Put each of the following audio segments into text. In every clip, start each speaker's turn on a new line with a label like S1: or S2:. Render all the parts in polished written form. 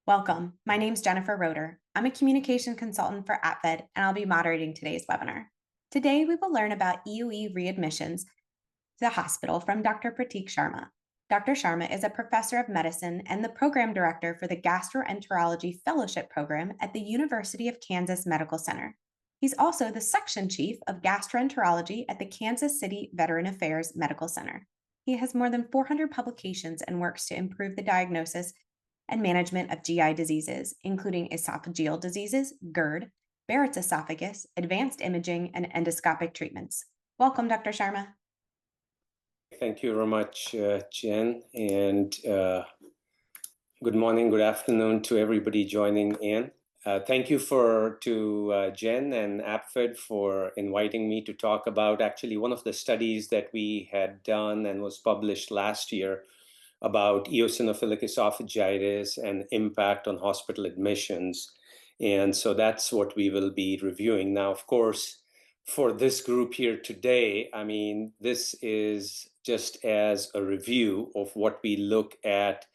S1: Welcome. My name's Jennifer Roeder. I'm a communication consultant for APFED, and I'll be moderating today's webinar. Today, we will learn about EoE readmissions to the hospital from Dr. Prateek Sharma. Dr. Sharma is a professor of medicine and the program director for the Gastroenterology Fellowship Program at the University of Kansas Medical Center. He's also the section chief of gastroenterology at the Kansas City Veteran Affairs Medical Center. He has more than 400 publications and works to improve the diagnosis and management of GI diseases, including esophageal diseases, GERD, Barrett's esophagus, advanced imaging, and endoscopic treatments. Welcome, Dr. Sharma.
S2: Thank you very much, Jen, and good morning, good afternoon to everybody joining in. Thank you to Jen and APFED for inviting me to talk about actually one of the studies that we had done and was published last year about eosinophilic esophagitis and impact on hospital admissions. And so that's what we will be reviewing. Now, of course, for this group here today, I mean, this is just as a review of what we look at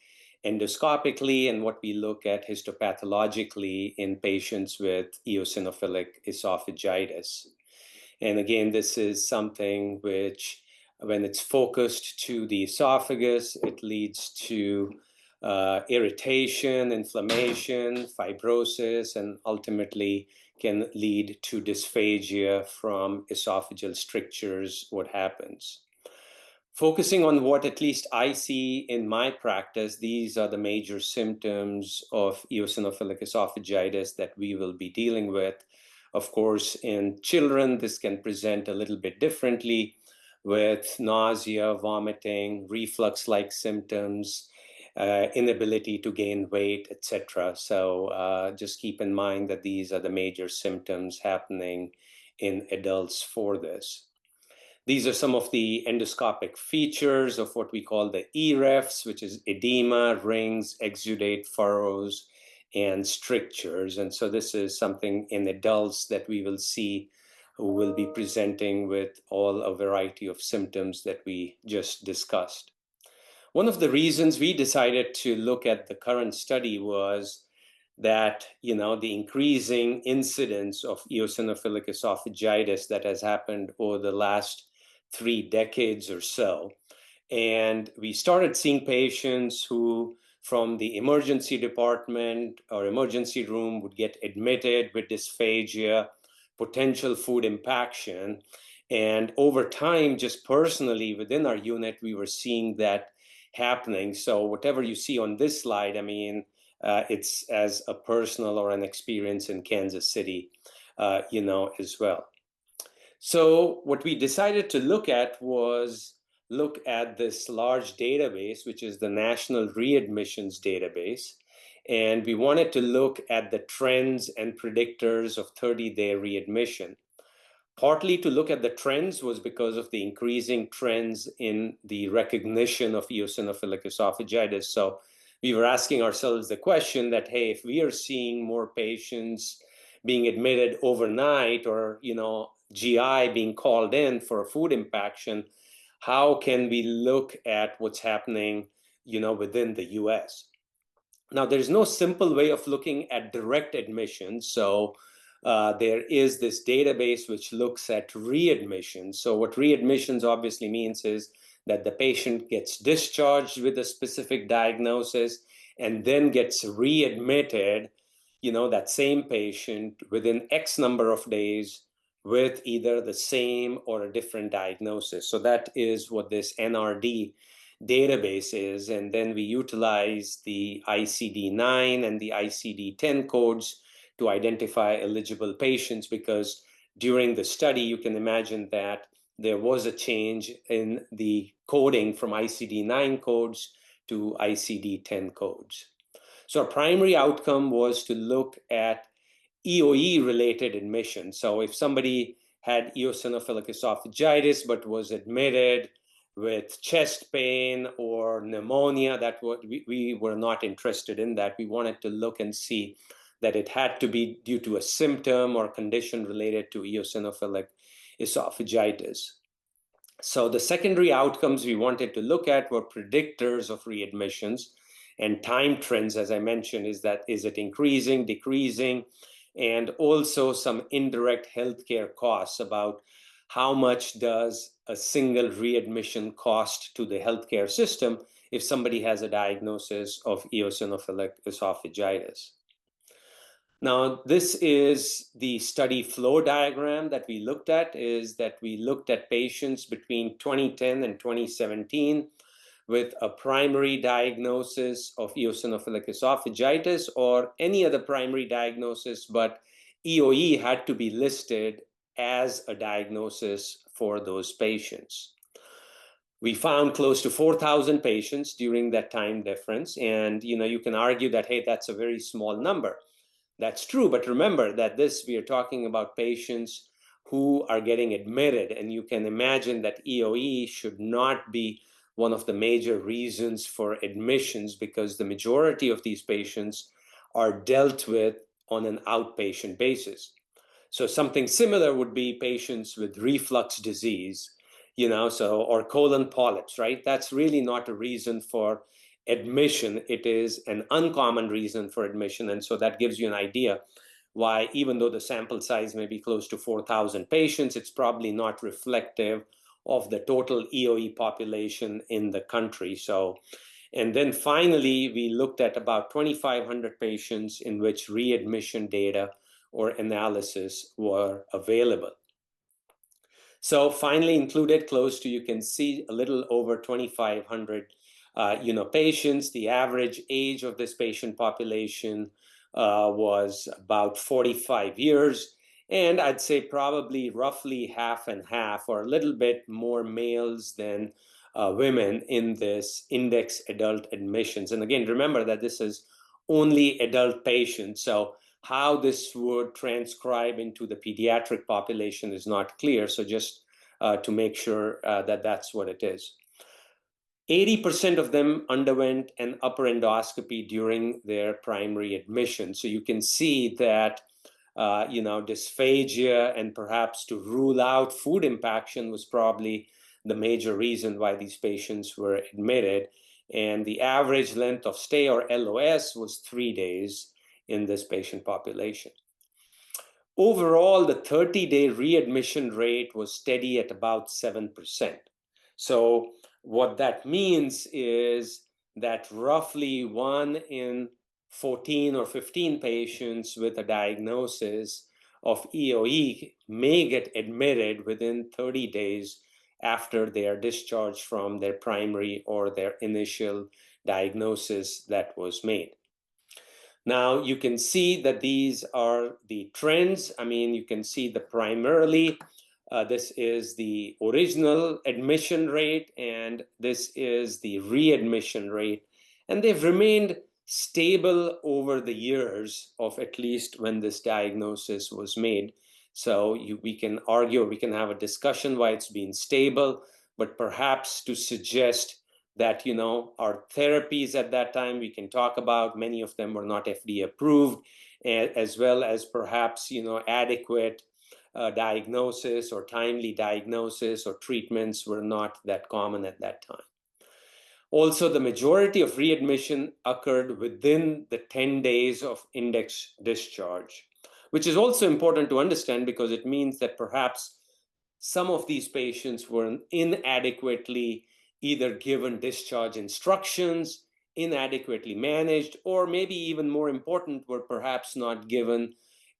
S2: endoscopically and what we look at histopathologically in patients with eosinophilic esophagitis. And again, this is something which, when it's focused to the esophagus, it leads to irritation, inflammation, fibrosis, and ultimately can lead to dysphagia from esophageal strictures, what happens. Focusing on what at least I see in my practice, these are the major symptoms of eosinophilic esophagitis that we will be dealing with. Of course, in children, this can present a little bit differently with nausea, vomiting, reflux-like symptoms, inability to gain weight, etc. So just keep in mind that these are the major symptoms happening in adults for this. These are some of the endoscopic features of what we call the EREFs, which is edema, rings, exudate, furrows, and strictures. And so this is something in adults that we will see who will be presenting with all a variety of symptoms that we just discussed. One of the reasons we decided to look at the current study was that, the increasing incidence of eosinophilic esophagitis that has happened over the last 3 decades or so. And we started seeing patients who, from the emergency department or emergency room, would get admitted with dysphagia, potential food impaction. And over time, just personally within our unit, we were seeing that happening. So whatever you see on this slide, I mean, it's as a personal or an experience in Kansas City, as well. So what we decided to look at was look at this large database, which is the National Readmissions Database. And we wanted to look at the trends and predictors of 30-day readmission. Partly to look at the trends was because of the increasing trends in the recognition of eosinophilic esophagitis. So we were asking ourselves the question that, hey, if we are seeing more patients being admitted overnight or, GI being called in for a food impaction, how can we look at what's happening, within the US? Now, there's no simple way of looking at direct admission. So there is this database which looks at readmissions. So what readmissions obviously means is that the patient gets discharged with a specific diagnosis and then gets readmitted, that same patient within X number of days with either the same or a different diagnosis. So that is what this NRD database is. And then we utilize the ICD-9 and the ICD-10 codes to identify eligible patients, because during the study, you can imagine that there was a change in the coding from ICD-9 codes to ICD-10 codes. So our primary outcome was to look at EoE-related admission. So if somebody had eosinophilic esophagitis but was admitted with chest pain or pneumonia, that we were not interested in that. We wanted to look and see that it had to be due to a symptom or condition related to eosinophilic esophagitis. So the secondary outcomes we wanted to look at were predictors of readmissions. And time trends, as I mentioned, is it increasing, decreasing, and also some indirect healthcare costs about how much does a single readmission cost to the healthcare system if somebody has a diagnosis of eosinophilic esophagitis. Now, this is the study flow diagram that we looked at, is that we looked at patients between 2010 and 2017 with a primary diagnosis of eosinophilic esophagitis or any other primary diagnosis, but EoE had to be listed as a diagnosis for those patients. We found close to 4,000 patients during that time difference. And you can argue that, hey, that's a very small number. That's true, but remember that we are talking about patients who are getting admitted, and you can imagine that EoE should not be one of the major reasons for admissions because the majority of these patients are dealt with on an outpatient basis. So something similar would be patients with reflux disease, or colon polyps, right? That's really not a reason for admission. It is an uncommon reason for admission. And so that gives you an idea why, even though the sample size may be close to 4,000 patients, it's probably not reflective of the total EoE population in the country. And then finally, we looked at about 2,500 patients in which readmission data or analysis were available. So finally included close to, you can see a little over 2,500 patients. The average age of this patient population was about 45 years. And I'd say probably roughly half and half, or a little bit more males than women in this index adult admissions. And again, remember that this is only adult patients. So how this would transcribe into the pediatric population is not clear. So just to make sure that that's what it is. 80% of them underwent an upper endoscopy during their primary admission. So you can see that dysphagia and perhaps to rule out food impaction was probably the major reason why these patients were admitted. And the average length of stay, or LOS, was 3 days in this patient population. Overall, the 30-day readmission rate was steady at about 7%. So what that means is that roughly 1 in 14 or 15 patients with a diagnosis of EoE may get admitted within 30 days after they are discharged from their primary or their initial diagnosis that was made. Now you can see that these are the trends. I mean, you can see the primarily, this is the original admission rate, and this is the readmission rate. And they've remained stable over the years of at least when this diagnosis was made. So we can argue, we can have a discussion why it's been stable, but perhaps to suggest that our therapies at that time, we can talk about, many of them were not FDA approved, as well as perhaps adequate diagnosis or timely diagnosis or treatments were not that common at that time. Also, the majority of readmission occurred within the 10 days of index discharge, which is also important to understand because it means that perhaps some of these patients were inadequately either given discharge instructions, inadequately managed, or maybe even more important, were perhaps not given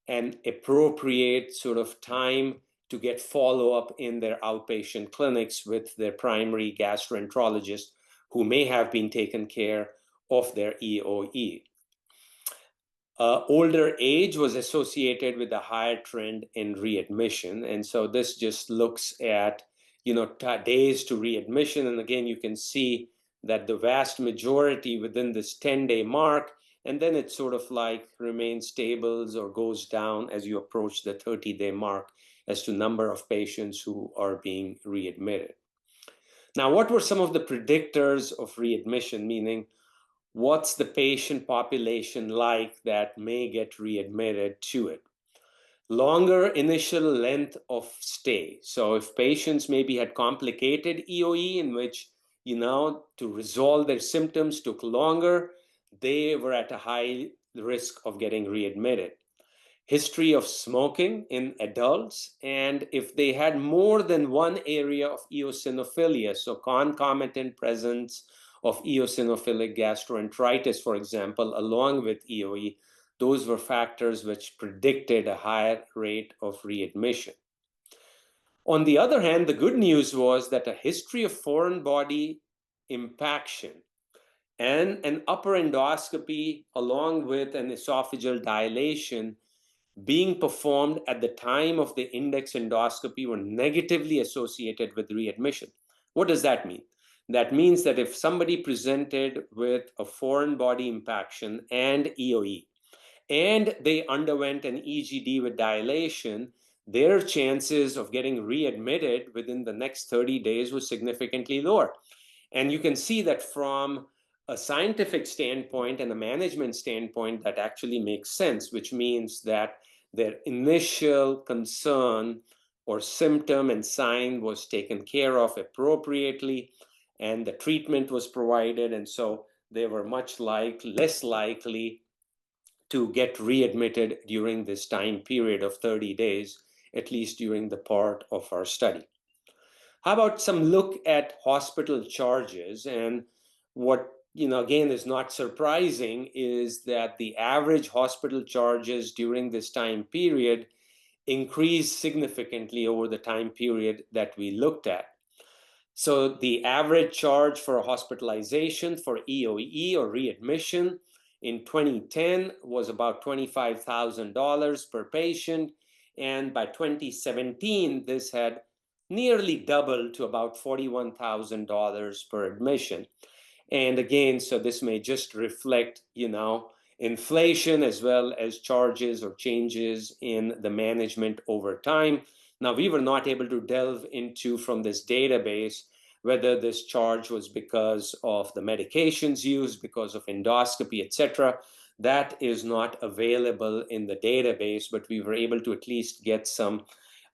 S2: an appropriate sort of time to get follow-up in their outpatient clinics with their primary gastroenterologist who may have been taken care of their EoE. Older age was associated with a higher trend in readmission. And so this just looks at days to readmission. And again, you can see that the vast majority within this 10-day mark, and then it sort of like remains stable or goes down as you approach the 30-day mark as to number of patients who are being readmitted. Now, what were some of the predictors of readmission, meaning what's the patient population like that may get readmitted to it? Longer initial length of stay. So if patients maybe had complicated EoE in which, to resolve their symptoms took longer, they were at a high risk of getting readmitted. History of smoking in adults, and if they had more than one area of eosinophilia, so concomitant presence of eosinophilic gastroenteritis, for example, along with EoE, those were factors which predicted a higher rate of readmission. On the other hand, the good news was that a history of foreign body impaction and an upper endoscopy along with an esophageal dilation being performed at the time of the index endoscopy were negatively associated with readmission. What does that mean? That means that if somebody presented with a foreign body impaction and EoE, and they underwent an EGD with dilation, their chances of getting readmitted within the next 30 days was significantly lower. And you can see that from a scientific standpoint and a management standpoint, that actually makes sense, which means that their initial concern or symptom and sign was taken care of appropriately, and the treatment was provided, and so they were much less likely to get readmitted during this time period of 30 days, at least during the part of our study. How about some look at hospital charges? And what, again, is not surprising is that the average hospital charges during this time period increased significantly over the time period that we looked at. So the average charge for hospitalization for EoE or readmission in 2010 was about $25,000 per patient. And by 2017, this had nearly doubled to about $41,000 per admission. And again, so this may just reflect, inflation as well as charges or changes in the management over time. Now, we were not able to delve into from this database whether this charge was because of the medications used, because of endoscopy, etc. That is not available in the database, but we were able to at least get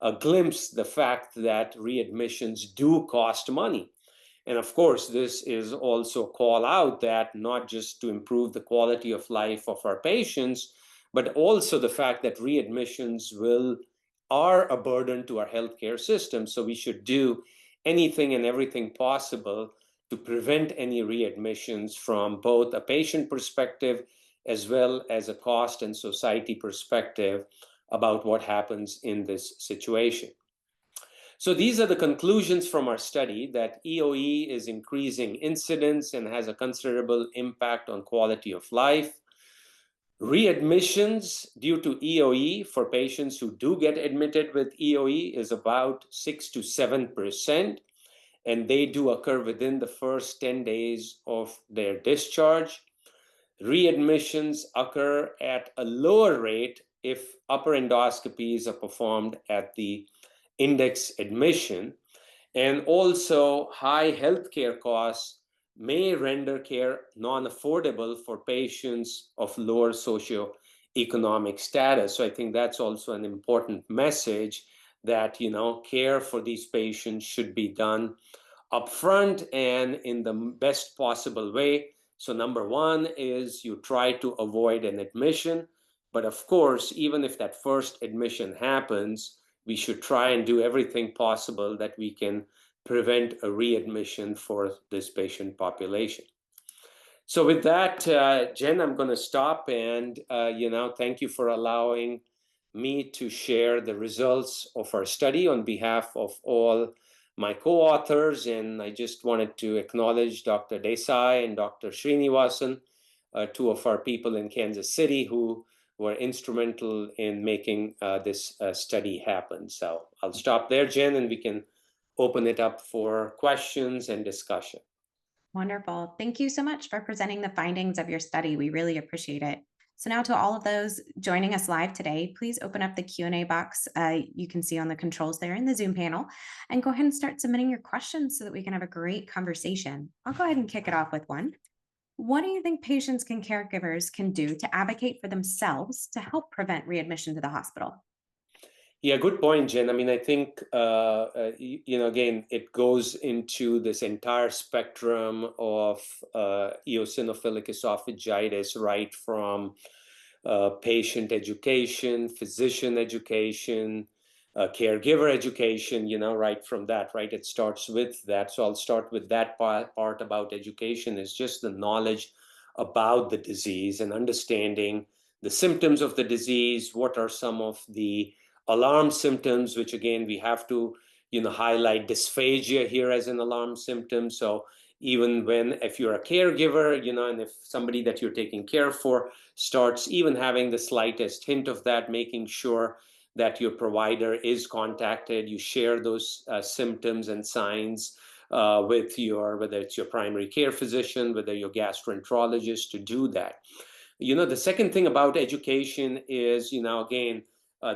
S2: a glimpse, the fact that readmissions do cost money. And of course, this is also a call out that not just to improve the quality of life of our patients, but also the fact that readmissions are a burden to our healthcare system. So we should do anything and everything possible to prevent any readmissions from both a patient perspective as well as a cost and society perspective about what happens in this situation. So these are the conclusions from our study, that EoE is increasing incidence and has a considerable impact on quality of life. Readmissions due to EoE for patients who do get admitted with EoE is about 6 to 7%, and they do occur within the first 10 days of their discharge. Readmissions occur at a lower rate if upper endoscopies are performed at the index admission, and also high healthcare costs may render care non-affordable for patients of lower socioeconomic status. So I think that's also an important message that, care for these patients should be done upfront and in the best possible way. So number one is you try to avoid an admission, but of course, even if that first admission happens, we should try and do everything possible that we can prevent a readmission for this patient population. So with that, Jen, I'm going to stop and, thank you for allowing me to share the results of our study on behalf of all my co-authors. And I just wanted to acknowledge Dr. Desai and Dr. Srinivasan, two of our people in Kansas City who were instrumental in making this study happen. So I'll stop there, Jen, and we can open it up for questions and discussion.
S1: Wonderful. Thank you so much for presenting the findings of your study. We really appreciate it. So now to all of those joining us live today, please open up the Q&A box you can see on the controls there in the Zoom panel, and go ahead and start submitting your questions so that we can have a great conversation. I'll go ahead and kick it off with one. What do you think patients and caregivers can do to advocate for themselves to help prevent readmission to the hospital?
S2: Yeah, good point, Jen. I mean, I think, again, it goes into this entire spectrum of eosinophilic esophagitis, right from patient education, physician education, caregiver education, right from that, right? It starts with that. So I'll start with that part about education is just the knowledge about the disease and understanding the symptoms of the disease. What are some of the alarm symptoms, which again, we have to, highlight dysphagia here as an alarm symptom. So even if you're a caregiver, and if somebody that you're taking care for starts even having the slightest hint of that, making sure that your provider is contacted, you share those symptoms and signs with whether it's your primary care physician, whether your gastroenterologist, to do that. The second thing about education is, again,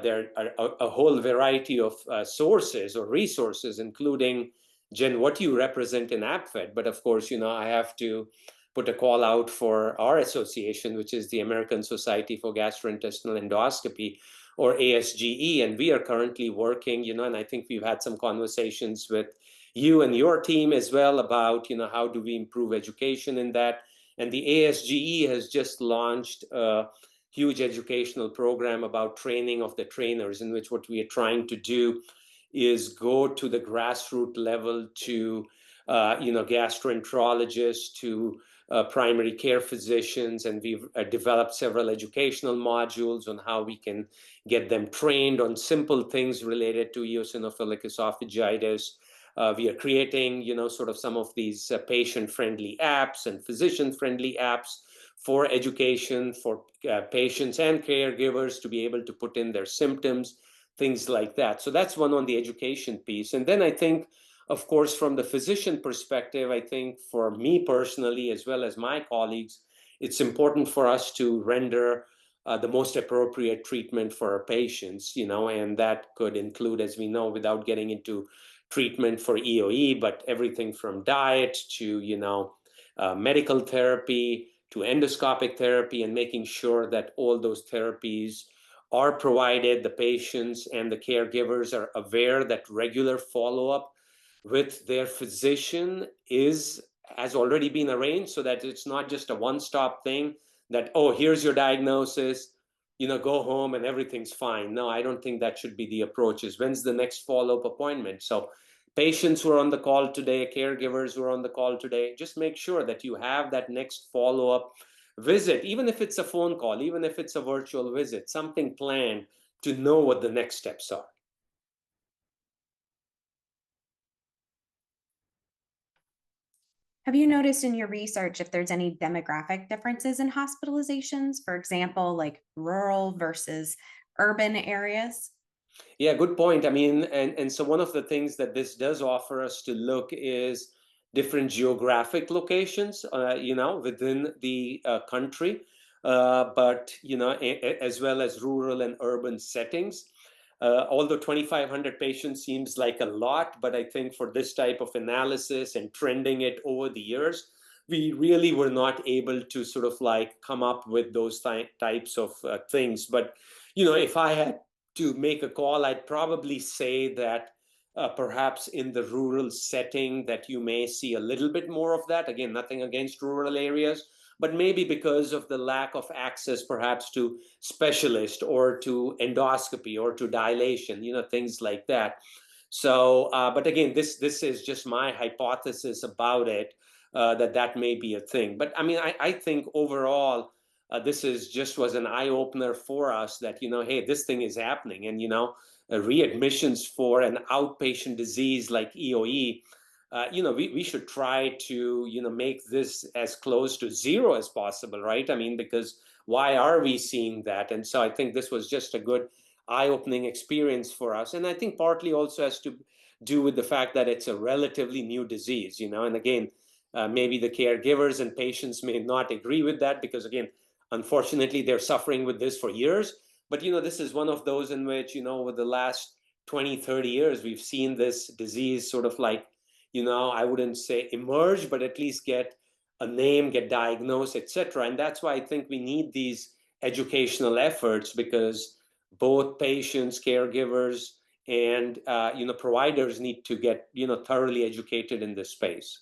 S2: there are a whole variety of sources or resources, including, Jen, what you represent in APFED. But of course, I have to put a call out for our association, which is the American Society for Gastrointestinal Endoscopy, or ASGE. And we are currently working, and I think we've had some conversations with you and your team as well about, how do we improve education in that. And the ASGE has just launched a huge educational program about training of the trainers, in which what we are trying to do is go to the grassroots level to, gastroenterologists, to primary care physicians, and we've developed several educational modules on how we can get them trained on simple things related to eosinophilic esophagitis. We are creating, sort of some of these patient-friendly apps and physician-friendly apps for education for patients and caregivers to be able to put in their symptoms, things like that. So that's one on the education piece. And then I think, of course, from the physician perspective, I think for me personally, as well as my colleagues, it's important for us to render the most appropriate treatment for our patients, and that could include, as we know, without getting into treatment for EoE, but everything from diet to, medical therapy to endoscopic therapy, and making sure that all those therapies are provided. The patients and the caregivers are aware that regular follow-up with their physician has already been arranged, so that it's not just a one-stop thing that, oh, here's your diagnosis, go home and everything's fine. No, I don't think that should be the approach. Is when's the next follow-up appointment? So patients who are on the call today, caregivers who are on the call today, just make sure that you have that next follow-up visit, even if it's a phone call, even if it's a virtual visit, something planned to know what the next steps are.
S1: Have you noticed in your research if there's any demographic differences in hospitalizations, for example, like rural versus urban areas?
S2: Yeah, good point. I mean, and so one of the things that this does offer us to look is different geographic locations, within the country, but, as well as rural and urban settings. Although 2,500 patients seems like a lot, but I think for this type of analysis and trending it over the years, we really were not able to sort of like come up with those types of things. But, if I had to make a call, I'd probably say that perhaps in the rural setting that you may see a little bit more of that. Again, nothing against rural areas, but maybe because of the lack of access perhaps to specialist or to endoscopy or to dilation, things like that. So, but again, this is just my hypothesis about it, that may be a thing. But I mean, I think overall, this was an eye opener for us that, hey, this thing is happening. And, readmissions for an outpatient disease like EoE, we should try to, make this as close to zero as possible, right? I mean, because why are we seeing that? And so I think this was just a good eye-opening experience for us. And I think partly also has to do with the fact that it's a relatively new disease, and again, maybe the caregivers and patients may not agree with that because, again, unfortunately, they're suffering with this for years. But, this is one of those in which, over the last 20, 30 years, we've seen this disease sort of like, I wouldn't say emerge, but at least get a name, get diagnosed, etc. And that's why I think we need these educational efforts, because both patients, caregivers, and providers need to get thoroughly educated in this space.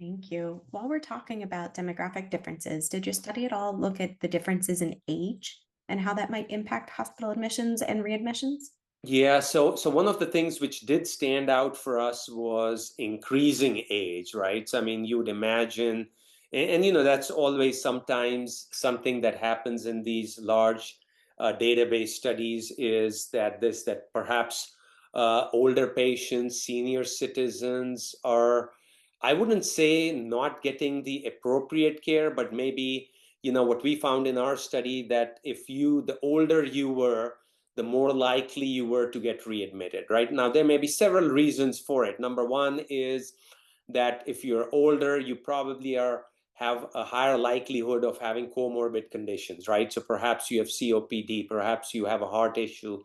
S1: Thank you. While we're talking about demographic differences, did your study at all look at the differences in age and how that might impact hospital admissions and readmissions?
S2: Yeah, so one of the things which did stand out for us was increasing age, right? So, I mean, you would imagine, and that's always sometimes something that happens in these large database studies is that perhaps older patients, senior citizens are, I wouldn't say not getting the appropriate care, but maybe, what we found in our study that the older you were, the more likely you were to get readmitted, right? Now, there may be several reasons for it. Number one is that if you're older, you probably have a higher likelihood of having comorbid conditions, right? So perhaps you have COPD, perhaps you have a heart issue,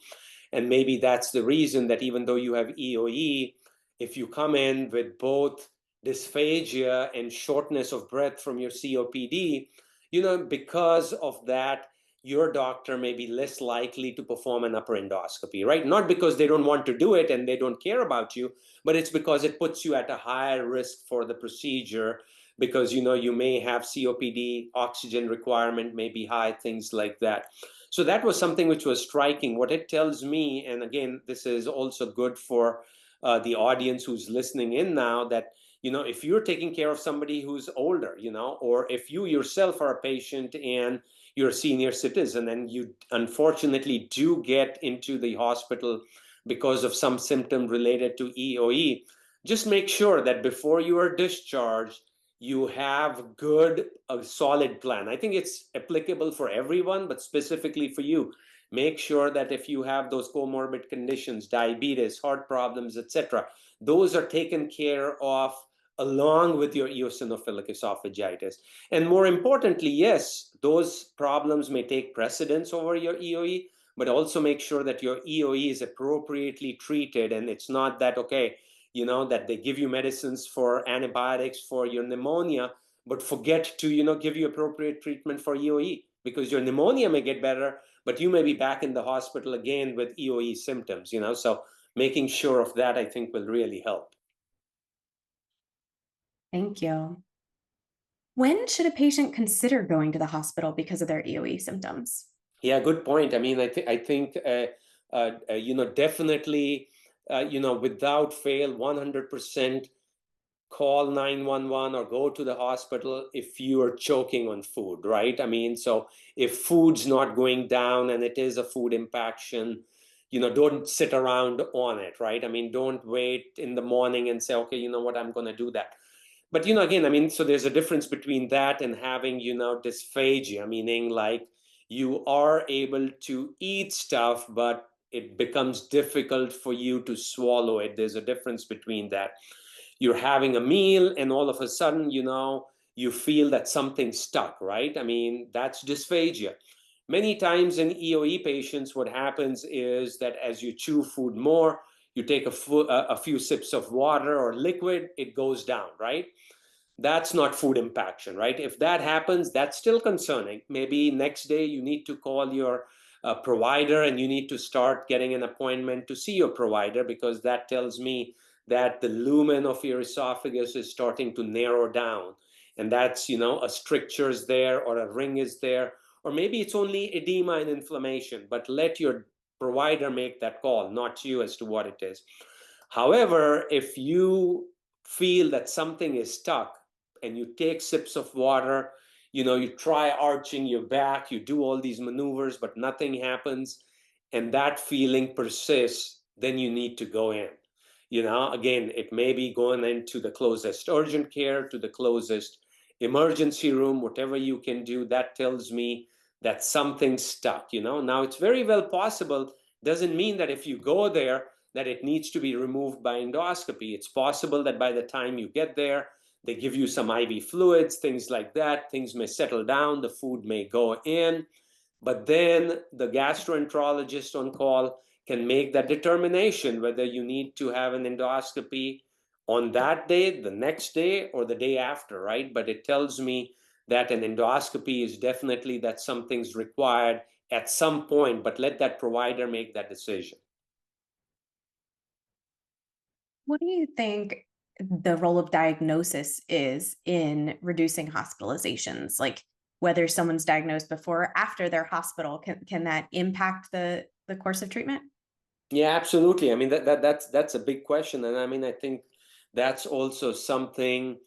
S2: and maybe that's the reason that even though you have EoE, if you come in with both dysphagia and shortness of breath from your COPD, because of that, your doctor may be less likely to perform an upper endoscopy, right? Not because they don't want to do it and they don't care about you, but it's because it puts you at a higher risk for the procedure because you may have COPD, oxygen requirement may be high, things like that. So that was something which was striking. What it tells me, and again, this is also good for the audience who's listening in now, that if you're taking care of somebody who's older, or if you yourself are a patient and you're a senior citizen and you unfortunately do get into the hospital because of some symptom related to EoE, just make sure that before you are discharged, you have a solid plan. I think it's applicable for everyone, but specifically for you. Make sure that if you have those comorbid conditions, diabetes, heart problems, etc., those are taken care of along with your eosinophilic esophagitis. And more importantly, yes, those problems may take precedence over your EoE, but also make sure that your EoE is appropriately treated. And it's not that, okay, that they give you medicines for antibiotics for your pneumonia, but forget to, give you appropriate treatment for EoE because your pneumonia may get better, but you may be back in the hospital again with EoE symptoms, so making sure of that, I think, will really help.
S1: Thank you. When should a patient consider going to the hospital because of their EoE symptoms?
S2: Yeah, good point. I mean, I think definitely, without fail, 100% call 911 or go to the hospital if you are choking on food, right? I mean, so if food's not going down and it is a food impaction, don't sit around on it, right? I mean, don't wait in the morning and say, okay, you know what, I'm going to do that. But, again, I mean, so there's a difference between that and having, dysphagia, meaning like you are able to eat stuff, but it becomes difficult for you to swallow it. There's a difference between that. You're having a meal and all of a sudden, you feel that something's stuck, right? I mean, that's dysphagia. Many times in EoE patients, what happens is that as you chew food more, you take a few sips of water or liquid, it goes down, right? That's not food impaction, right? If that happens, that's still concerning. Maybe next day you need to call your provider and you need to start getting an appointment to see your provider because that tells me that the lumen of your esophagus is starting to narrow down. And that's, a stricture is there or a ring is there, or maybe it's only edema and inflammation, but let your provider make that call, not you, as to what it is. However, if you feel that something is stuck and you take sips of water, you try arching your back, you do all these maneuvers, but nothing happens, and that feeling persists, then you need to go in. Again, it may be going into the closest urgent care, to the closest emergency room, whatever you can do. That tells me that something's stuck. Now it's very well possible, doesn't mean that if you go there that it needs to be removed by endoscopy. It's possible that by the time you get there, they give you some IV fluids, things like that. Things may settle down, the food may go in, but then the gastroenterologist on call can make that determination whether you need to have an endoscopy on that day, the next day, or the day after, right? But it tells me that an endoscopy is definitely that something's required at some point, but let that provider make that decision.
S1: What do you think the role of diagnosis is in reducing hospitalizations? Like whether someone's diagnosed before or after their hospital, can that impact the course of treatment?
S2: Yeah, absolutely. I mean, that's a big question. And I mean, I think that's also something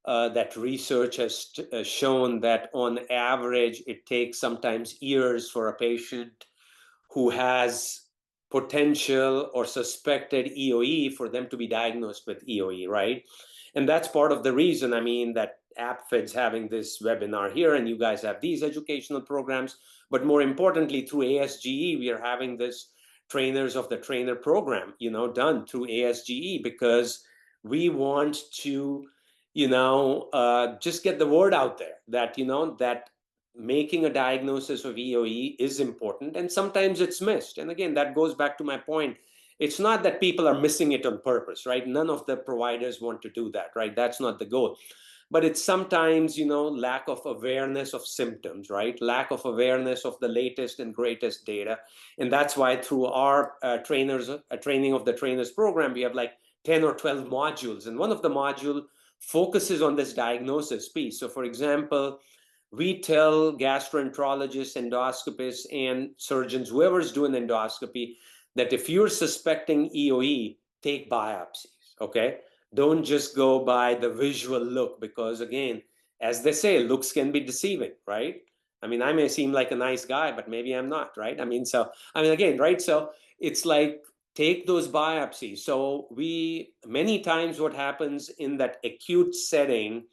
S2: that research has shown that on average, it takes sometimes years for a patient who has potential or suspected EoE for them to be diagnosed with EoE, right? And that's part of the reason, I mean, that APFED's having this webinar here, and you guys have these educational programs. But more importantly, through ASGE, we are having this trainers of the trainer program, done through ASGE, because we want to, just get the word out there that, that making a diagnosis of EoE is important, and sometimes it's missed. And again, that goes back to my point. It's not that people are missing it on purpose, right? None of the providers want to do that, right? That's not the goal. But it's sometimes, lack of awareness of symptoms, right? Lack of awareness of the latest and greatest data. And that's why through our training of the trainers program, we have like 10 or 12 modules. And one of the module focuses on this diagnosis piece. So for example, we tell gastroenterologists, endoscopists, and surgeons, whoever's doing endoscopy, that if you're suspecting EoE, take biopsies, okay? Don't just go by the visual look, because again, as they say, looks can be deceiving, right? I mean, I may seem like a nice guy, but maybe I'm not, right? I mean, again, right? So it's like, take those biopsies. So many times what happens in that acute setting,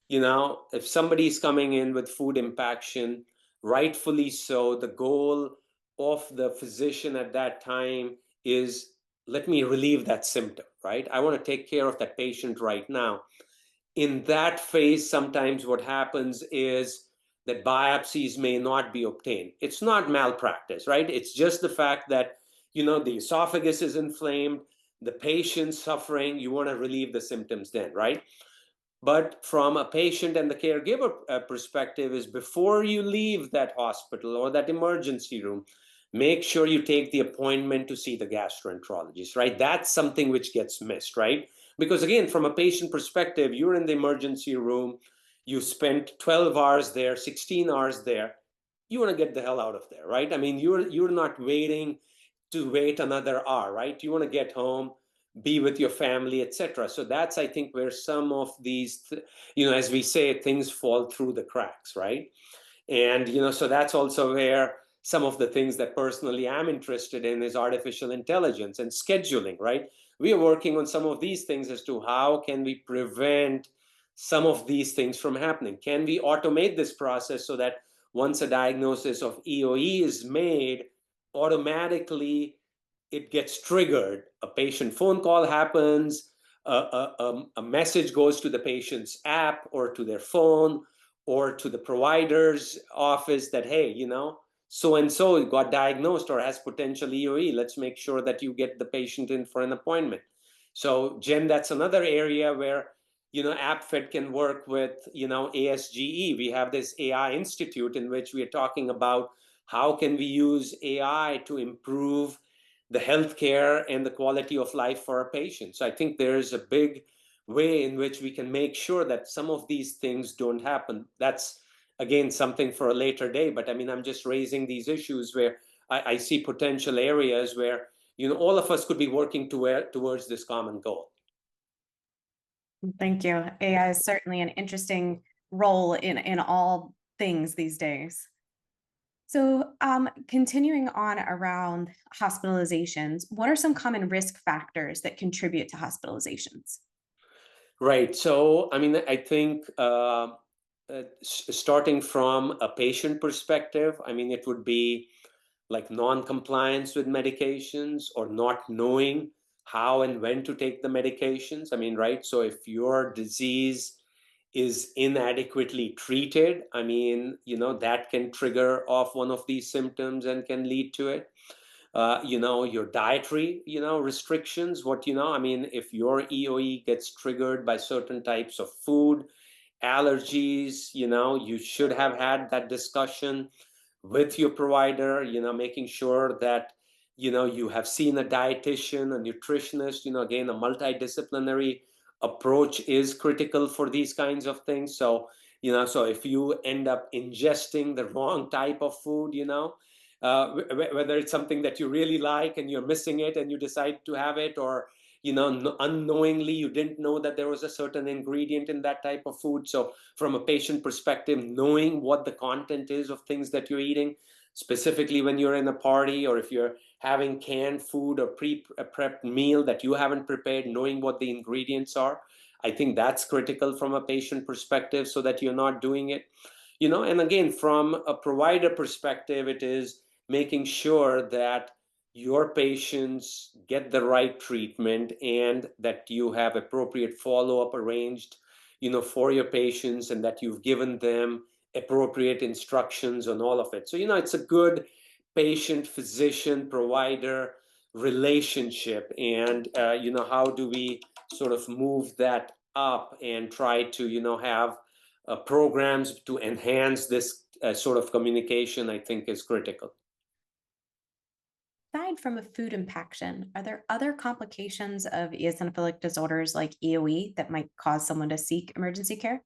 S2: if somebody's coming in with food impaction, rightfully so, the goal of the physician at that time is, let me relieve that symptom, right? I want to take care of that patient right now. In that phase, sometimes what happens is that biopsies may not be obtained. It's not malpractice, right? It's just the fact that, the esophagus is inflamed, the patient's suffering, you want to relieve the symptoms then, right? But from a patient and the caregiver perspective is, before you leave that hospital or that emergency room, make sure you take the appointment to see the gastroenterologist, right? That's something which gets missed, right? Because again, from a patient perspective, you're in the emergency room, you spent 12 hours there, 16 hours there, you want to get the hell out of there, right? I mean, you're not waiting to wait another hour, right? You want to get home, be with your family, etc. So that's, I think, where some of these, as we say, things fall through the cracks, right? And, so that's also where some of the things that personally I'm interested in is artificial intelligence and scheduling, right? We are working on some of these things as to how can we prevent some of these things from happening. Can we automate this process so that once a diagnosis of EoE is made, automatically it gets triggered. A patient phone call happens, a message goes to the patient's app or to their phone or to the provider's office that, hey, so-and-so got diagnosed or has potential EoE. Let's make sure that you get the patient in for an appointment. So, Jen, that's another area where, APFED can work with, ASGE. We have this AI Institute in which we are talking about how can we use AI to improve the healthcare and the quality of life for our patients. So I think there's a big way in which we can make sure that some of these things don't happen. That's, again, something for a later day. But I mean, I'm just raising these issues where I see potential areas where, all of us could be working towards this common goal.
S1: Thank you. AI is certainly an interesting role in all things these days. So, continuing on around hospitalizations, what are some common risk factors that contribute to hospitalizations?
S2: Right. So, I mean, I think starting from a patient perspective, I mean, it would be like non-compliance with medications or not knowing how and when to take the medications. I mean, right? So if your disease is inadequately treated, I mean, that can trigger off one of these symptoms and can lead to it. Your dietary, restrictions, I mean, if your EoE gets triggered by certain types of food, allergies, you should have had that discussion with your provider, making sure that, you have seen a dietitian, a nutritionist, again, a multidisciplinary approach is critical for these kinds of things. So, so if you end up ingesting the wrong type of food, whether it's something that you really like and you're missing it and you decide to have it, or unknowingly you didn't know that there was a certain ingredient in that type of food. So from a patient perspective, knowing what the content is of things that you're eating, specifically when you're in a party or if you're having canned food or pre-prepped meal that you haven't prepared, knowing what the ingredients are, I think that's critical from a patient perspective so that you're not doing it. And again, from a provider perspective, it is making sure that your patients get the right treatment and that you have appropriate follow-up arranged, for your patients, and that you've given them appropriate instructions on all of it. So, it's a good patient, physician, provider relationship. And, how do we sort of move that up and try to, have programs to enhance this sort of communication, I think is critical.
S1: Aside from a food impaction, are there other complications of eosinophilic disorders like EoE that might cause someone to seek emergency care?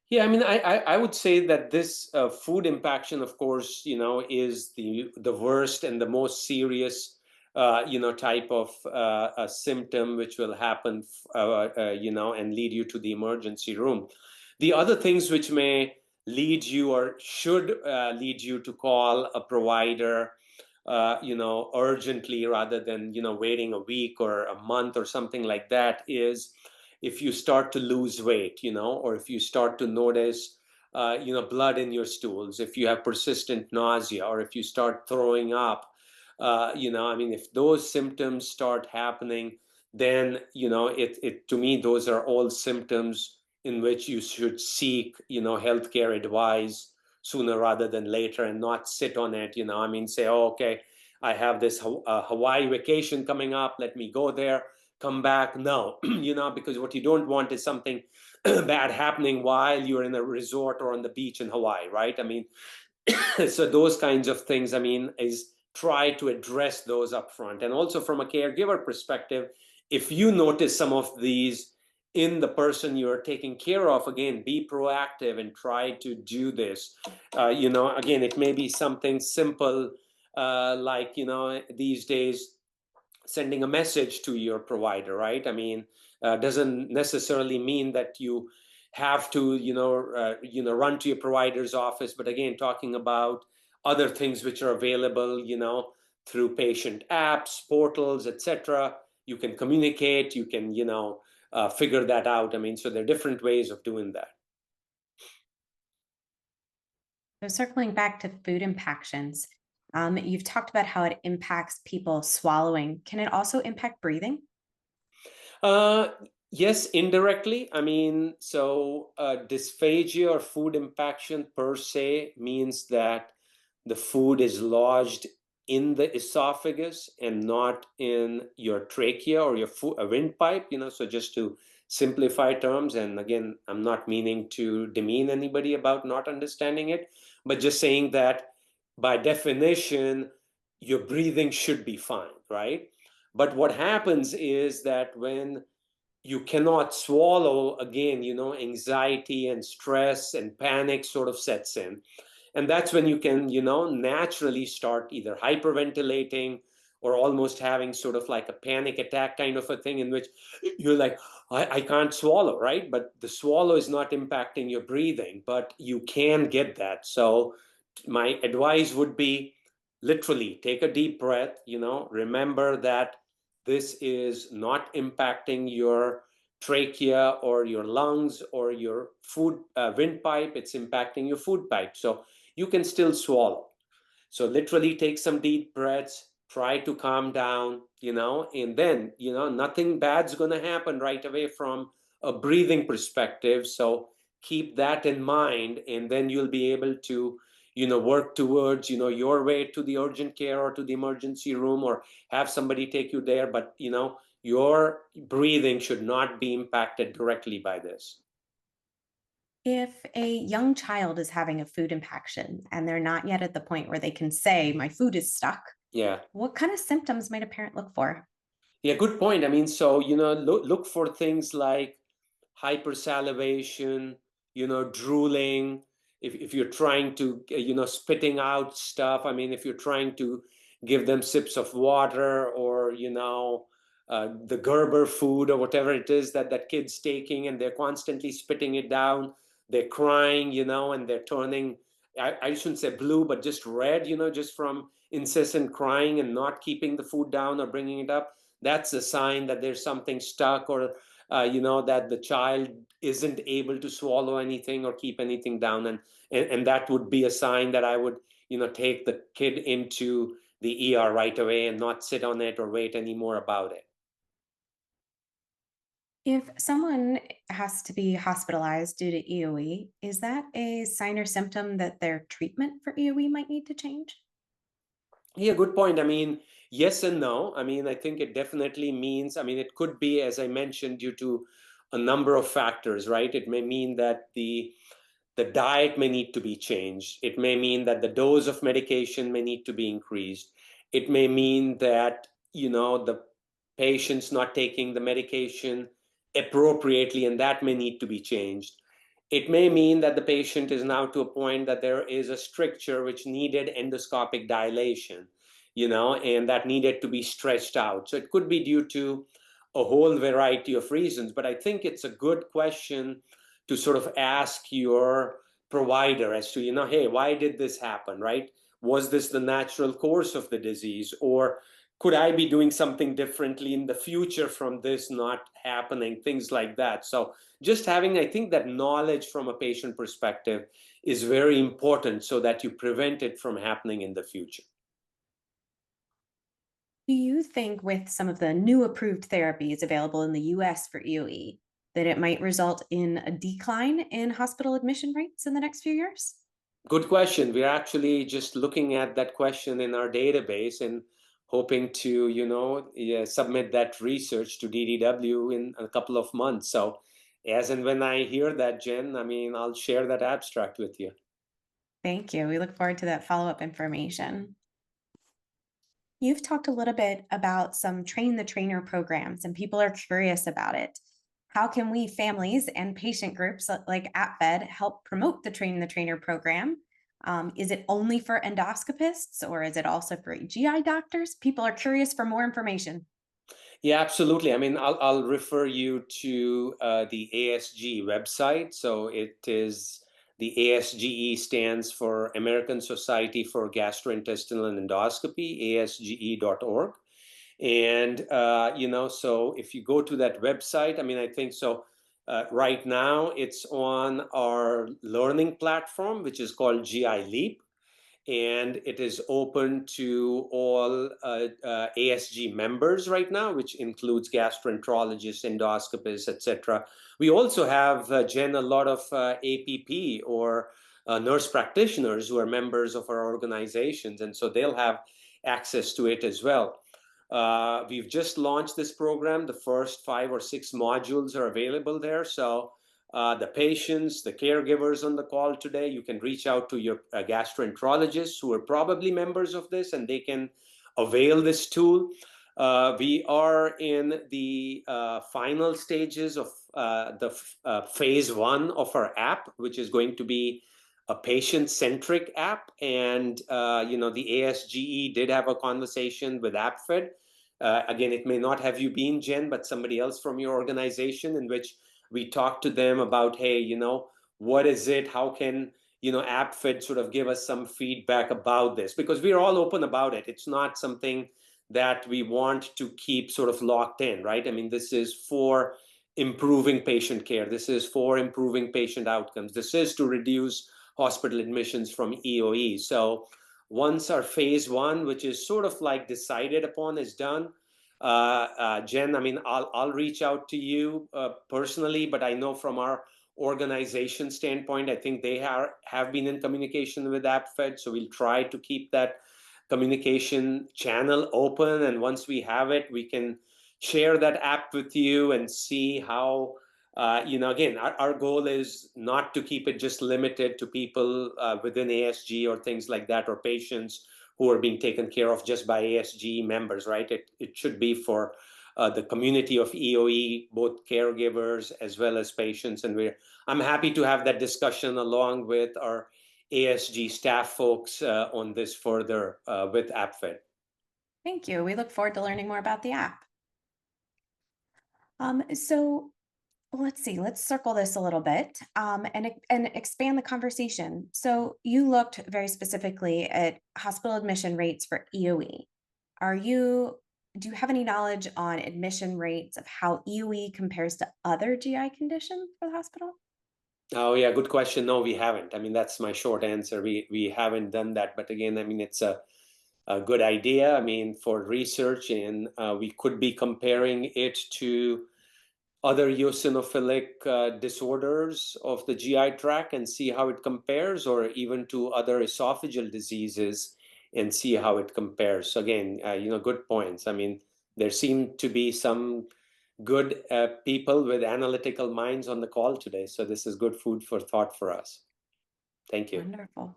S2: Yeah, I mean, I would say that this food impaction, of course, is the worst and the most serious, type of symptom which will happen, and lead you to the emergency room. The other things which may lead you or should lead you to call a provider, urgently rather than, waiting a week or a month or something like that is if you start to lose weight, or if you start to notice, blood in your stools, if you have persistent nausea, or if you start throwing up, I mean, if those symptoms start happening, then, it to me, those are all symptoms in which you should seek, healthcare advice sooner rather than later and not sit on it, I mean, say, oh, okay, I have this Hawaii vacation coming up, let me go there, come back. No, because what you don't want is something bad happening while you're in a resort or on the beach in Hawaii, right? I mean, so those kinds of things, I mean, is try to address those up front. And also from a caregiver perspective, if you notice some of these in the person you're taking care of, again, be proactive and try to do this. Again, it may be something simple, like, these days, sending a message to your provider, right? I mean, doesn't necessarily mean that you have to, run to your provider's office. But again, talking about other things which are available, through patient apps, portals, etc. You can communicate. You can, figure that out. I mean, so there are different ways of doing that.
S1: So circling back to food impactions, you've talked about how it impacts people swallowing. Can it also impact breathing?
S2: Uh, yes, indirectly. I mean, so dysphagia or food impaction per se means that the food is lodged in the esophagus and not in your trachea or your windpipe, so just to simplify terms. And again, I'm not meaning to demean anybody about not understanding it, but just saying that by definition, your breathing should be fine, right? But what happens is that when you cannot swallow, again, anxiety and stress and panic sort of sets in. And that's when you can, naturally start either hyperventilating or almost having sort of like a panic attack kind of a thing in which you're like, I can't swallow, right? But the swallow is not impacting your breathing, but you can get that. So my advice would be literally take a deep breath, remember that this is not impacting your trachea or your lungs or your food windpipe. It's impacting your food pipe. So you can still swallow. So literally take some deep breaths, try to calm down, and then, nothing bad's going to happen right away from a breathing perspective. So keep that in mind, and then you'll be able to, work towards, your way to the urgent care or to the emergency room or have somebody take you there. But, your breathing should not be impacted directly by this.
S1: If a young child is having a food impaction and they're not yet at the point where they can say, my food is stuck,
S2: Yeah.
S1: what kind of symptoms might a parent look for?
S2: Yeah, good point. I mean, so, look for things like hypersalivation, drooling. If you're trying to, spitting out stuff. I mean, if you're trying to give them sips of water or, the Gerber food or whatever it is that kid's taking and they're constantly spitting it down, they're crying, and they're turning, I shouldn't say blue, but just red, just from incessant crying and not keeping the food down or bringing it up. That's a sign that there's something stuck, or that the child isn't able to swallow anything or keep anything down, and that would be a sign that I would take the kid into the ER right away and not sit on it or wait anymore about it.
S1: If someone has to be hospitalized due to EoE, is that a sign or symptom that their treatment for EoE might need to change?
S2: Yeah, good point. I mean, yes and no. I mean, I think it definitely means, I mean, it could be, as I mentioned, due to a number of factors, right? It may mean that the diet may need to be changed. It may mean that the dose of medication may need to be increased. It may mean that, the patient's not taking the medication appropriately, and that may need to be changed. It may mean that the patient is now to a point that there is a stricture which needed endoscopic dilation, and that needed to be stretched out. So it could be due to a whole variety of reasons, but I think it's a good question to sort of ask your provider as to, hey, why did this happen, right? Was this the natural course of the disease? Or could I be doing something differently in the future from this not happening? Things like that. So just having, I think, that knowledge from a patient perspective is very important so that you prevent it from happening in the future.
S1: Do you think with some of the new approved therapies available in the US for EoE that it might result in a decline in hospital admission rates in the next few years?
S2: Good question. We're actually just looking at that question in our database and hoping to, yeah, submit that research to DDW in a couple of months. So as and when I hear that, Jen, I mean, I'll share that abstract with you.
S1: Thank you. We look forward to that follow up information. You've talked a little bit about some train the trainer programs, and people are curious about it. How can we, families and patient groups like APFED, help promote the Train the Trainer program? Is it only for endoscopists or is it also for GI doctors? People are curious for more information.
S2: Yeah, absolutely. I mean, I'll refer you to the ASG website. So it is, the ASGE stands for American Society for Gastrointestinal Endoscopy, asge.org. And so if you go to that website, I mean, I think so. Right now, it's on our learning platform, which is called GI Leap, and it is open to all ASG members right now, which includes gastroenterologists, endoscopists, etc. We also have, Jen, a lot of APP or nurse practitioners who are members of our organizations, and so they'll have access to it as well. We've just launched this program. The first 5 or 6 modules are available there. So the patients, the caregivers on the call today, you can reach out to your gastroenterologists who are probably members of this, and they can avail this tool. We are in the final stages of the phase 1 of our app, which is going to be a patient-centric app. And the ASGE did have a conversation with APFED. Again, it may not have you been, Jen, but somebody else from your organization, in which we talked to them about, hey, what is it? How can, AppFed sort of give us some feedback about this? Because we're all open about it. It's not something that we want to keep sort of locked in, right? I mean, this is for improving patient care. This is for improving patient outcomes. This is to reduce hospital admissions from EoE. So once our phase 1, which is sort of like decided upon, is done, Jen, I mean, I'll reach out to you personally, but I know from our organization standpoint, I think they have been in communication with AppFed, so we'll try to keep that communication channel open. And once we have it, we can share that app with you and see how Again, our goal is not to keep it just limited to people within ASG or things like that, or patients who are being taken care of just by ASG members, right? It should be for the community of EoE, both caregivers as well as patients. And I'm happy to have that discussion along with our ASG staff folks on this further with APFED.
S1: Thank you. We look forward to learning more about the app. So let's see, let's circle this a little bit and expand the conversation. So you looked very specifically at hospital admission rates for EoE. Do you have any knowledge on admission rates of how EoE compares to other GI conditions for the hospital?
S2: Oh yeah, good question. No, we haven't. I mean, that's my short answer. We haven't done that. But again, I mean, it's a good idea. I mean, for research, and we could be comparing it to other eosinophilic disorders of the GI tract and see how it compares, or even to other esophageal diseases and see how it compares. So again, good points. I mean, there seem to be some good people with analytical minds on the call today. So this is good food for thought for us. Thank you.
S1: Wonderful.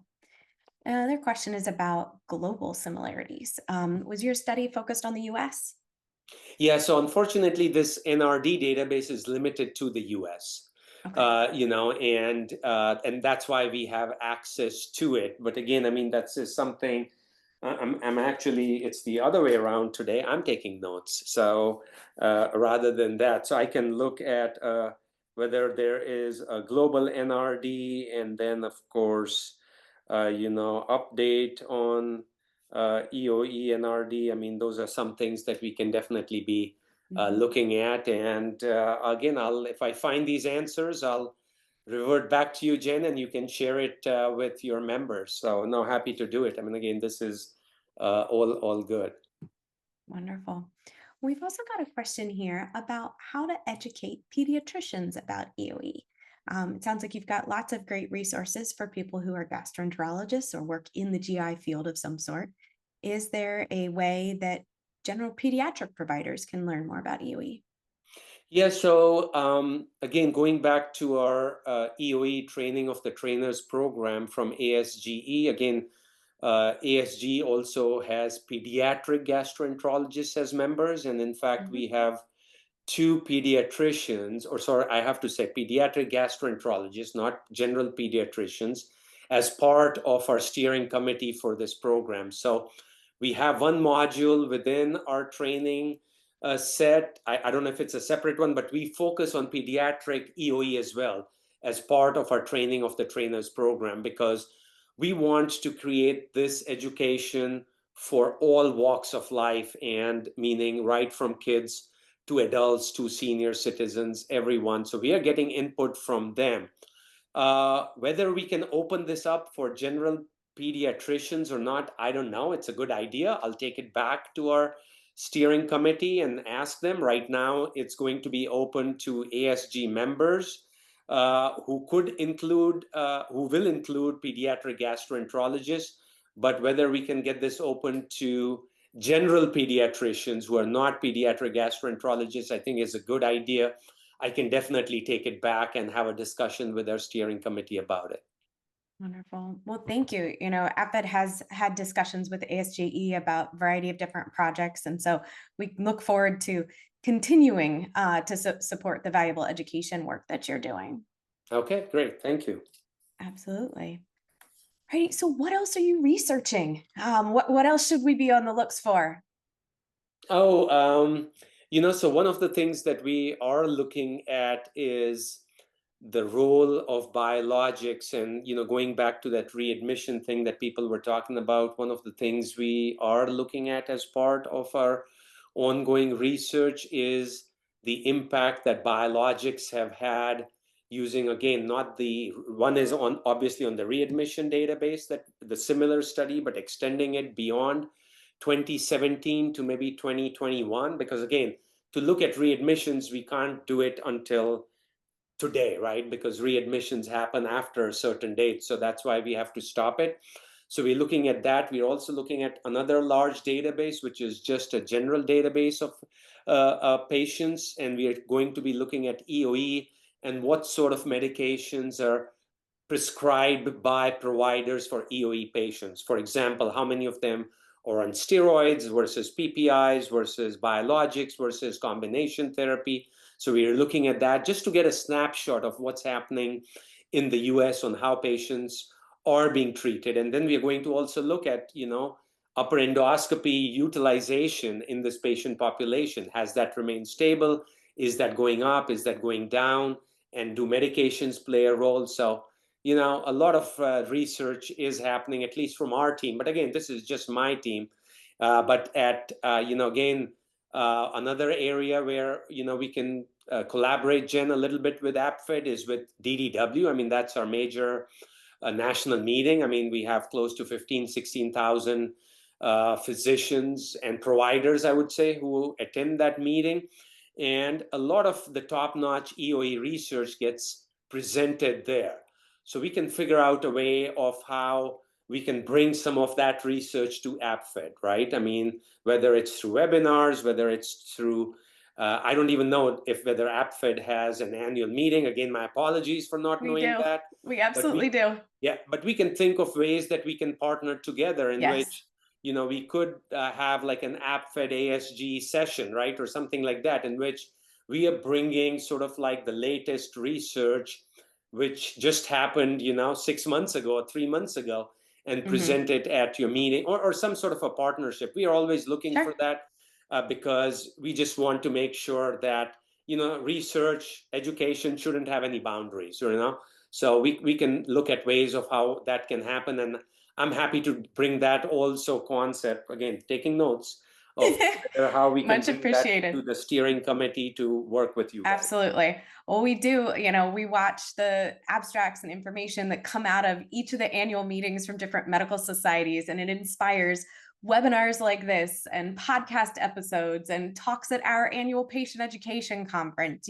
S1: Another question is about global similarities. Was your study focused on the US?
S2: Yeah, so unfortunately, this NRD database is limited to the US.
S1: Okay.
S2: And that's why we have access to it. But again, I mean, that's just something. I'm actually, it's the other way around today. I'm taking notes. So rather than that, so I can look at whether there is a global NRD, and then of course, update on EoE, NRD. I mean, those are some things that we can definitely be looking at. And again, if I find these answers, I'll revert back to you, Jen, and you can share it with your members. So no, happy to do it. I mean, again, this is all good.
S1: Wonderful. We've also got a question here about how to educate pediatricians about EoE. It sounds like you've got lots of great resources for people who are gastroenterologists or work in the GI field of some sort. Is there a way that general pediatric providers can learn more about EoE?
S2: Yeah, so again, going back to our EoE training of the trainers program from ASGE, again, ASG also has pediatric gastroenterologists as members. And in fact, we have two pediatricians, or sorry, I have to say pediatric gastroenterologists, not general pediatricians, as part of our steering committee for this program. So we have one module within our training set. I don't know if it's a separate one, but we focus on pediatric EoE as well as part of our training of the trainers program, because we want to create this education for all walks of life, and meaning right from kids to adults to senior citizens, everyone. So we are getting input from them. Whether we can open this up for general pediatricians or not, I don't know. It's a good idea. I'll take it back to our steering committee and ask them. Right now, it's going to be open to ASG members who will include pediatric gastroenterologists. But whether we can get this open to general pediatricians who are not pediatric gastroenterologists, I think is a good idea. I can definitely take it back and have a discussion with our steering committee about it.
S1: Wonderful. Well, thank you. APFED has had discussions with ASGE about a variety of different projects. And so we look forward to continuing to support the valuable education work that you're doing.
S2: Okay, great. Thank you.
S1: Absolutely. All right. So what else are you researching? What else should we be on the looks for?
S2: Oh, so one of the things that we are looking at is the role of biologics. And going back to that readmission thing that people were talking about, one of the things we are looking at as part of our ongoing research is the impact that biologics have had, using, again, not the one is on obviously on the readmission database, that the similar study, but extending it beyond 2017 to maybe 2021, because again, to look at readmissions, we can't do it until today, right? Because readmissions happen after a certain date. So that's why we have to stop it. So we're looking at that. We're also looking at another large database, which is just a general database of patients. And we are going to be looking at EoE and what sort of medications are prescribed by providers for EoE patients. For example, how many of them are on steroids versus PPIs versus biologics versus combination therapy. So we are looking at that just to get a snapshot of what's happening in the US on how patients are being treated. And then we are going to also look at, upper endoscopy utilization in this patient population. Has that remained stable? Is that going up? Is that going down? And do medications play a role? So, a lot of research is happening, at least from our team. But again, this is just my team. But at, again, another area where, we can collaborate, Jen, a little bit with APFED is with DDW. I mean, that's our major national meeting. I mean, we have close to 16,000 physicians and providers, I would say, who attend that meeting. And a lot of the top-notch EoE research gets presented there. So we can figure out a way of how we can bring some of that research to APFED, right? I mean, whether it's through webinars, whether it's through, I don't even know whether APFED has an annual meeting. Again, my apologies for not knowing that.
S1: We absolutely do.
S2: Yeah, but we can think of ways that we can partner together in
S1: Yes.
S2: which, we could have like an APFED ASG session, right? Or something like that, in which we are bringing sort of like the latest research, which just happened, 6 months ago or 3 months ago, and present it at your meeting or some sort of a partnership. We are always looking for that because we just want to make sure that, research, education shouldn't have any boundaries, So we can look at ways of how that can happen. And I'm happy to bring that also concept, again, taking notes of how we can bring that to the steering committee to work with you guys.
S1: Absolutely. Well, we do, we watch the abstracts and information that come out of each of the annual meetings from different medical societies, and it inspires webinars like this and podcast episodes and talks at our annual patient education conference.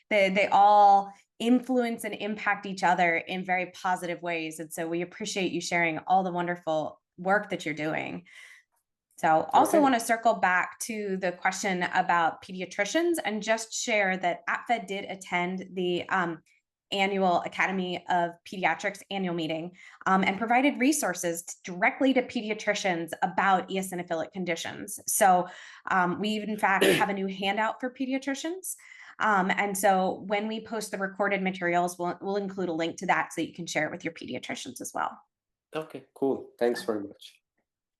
S1: They all influence and impact each other in very positive ways. And so we appreciate you sharing all the wonderful work that you're doing. So also want to circle back to the question about pediatricians and just share that APFED did attend the annual Academy of Pediatrics annual meeting and provided resources directly to pediatricians about eosinophilic conditions. So we in fact have a new handout for pediatricians. And so when we post the recorded materials, we'll include a link to that so you can share it with your pediatricians as well.
S2: Okay, cool. Thanks very much.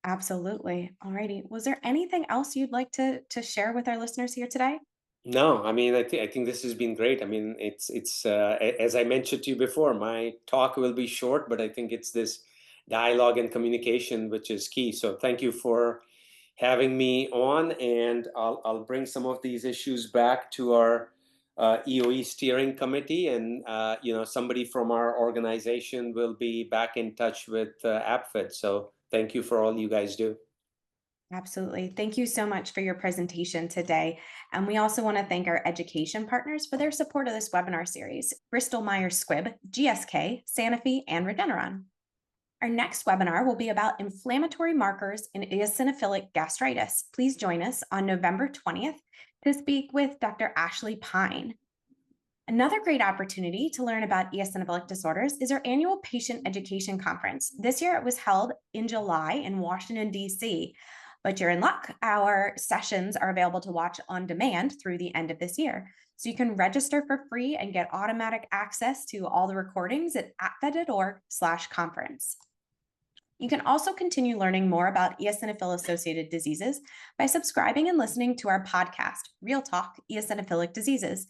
S1: Absolutely. All righty. Was there anything else you'd like to share with our listeners here today?
S2: No, I mean, I think this has been great. I mean, it's as I mentioned to you before, my talk will be short, but I think it's this dialogue and communication which is key. So thank you for having me on, and I'll bring some of these issues back to our EoE steering committee, and somebody from our organization will be back in touch with APFED. So thank you for all you guys do.
S1: Absolutely. Thank you so much for your presentation today. And we also want to thank our education partners for their support of this webinar series: Bristol Myers Squibb, GSK, Sanofi, and Regeneron. Our next webinar will be about inflammatory markers in eosinophilic gastritis. Please join us on November 20th to speak with Dr. Ashley Pine. Another great opportunity to learn about eosinophilic disorders is our annual patient education conference. This year it was held in July in Washington, D.C., but you're in luck. Our sessions are available to watch on demand through the end of this year. So you can register for free and get automatic access to all the recordings at apfed.org/conference. You can also continue learning more about eosinophil-associated diseases by subscribing and listening to our podcast, Real Talk Eosinophilic Diseases.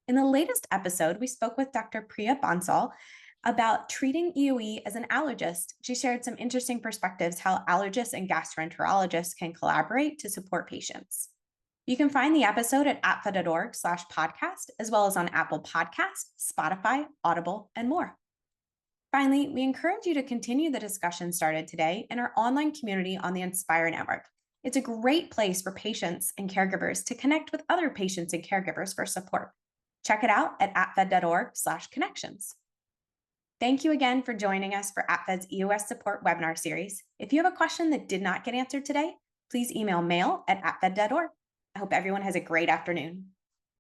S1: In the latest episode, we spoke with Dr. Priya Bansal about treating EoE as an allergist. She shared some interesting perspectives how allergists and gastroenterologists can collaborate to support patients. You can find the episode at apfed.org/podcast, as well as on Apple Podcasts, Spotify, Audible, and more. Finally, we encourage you to continue the discussion started today in our online community on the Inspire Network. It's a great place for patients and caregivers to connect with other patients and caregivers for support. Check it out at apfed.org/connections. Thank you again for joining us for APFED's EOS Support webinar series. If you have a question that did not get answered today, please email mail@apfed.org. I hope everyone has a great afternoon.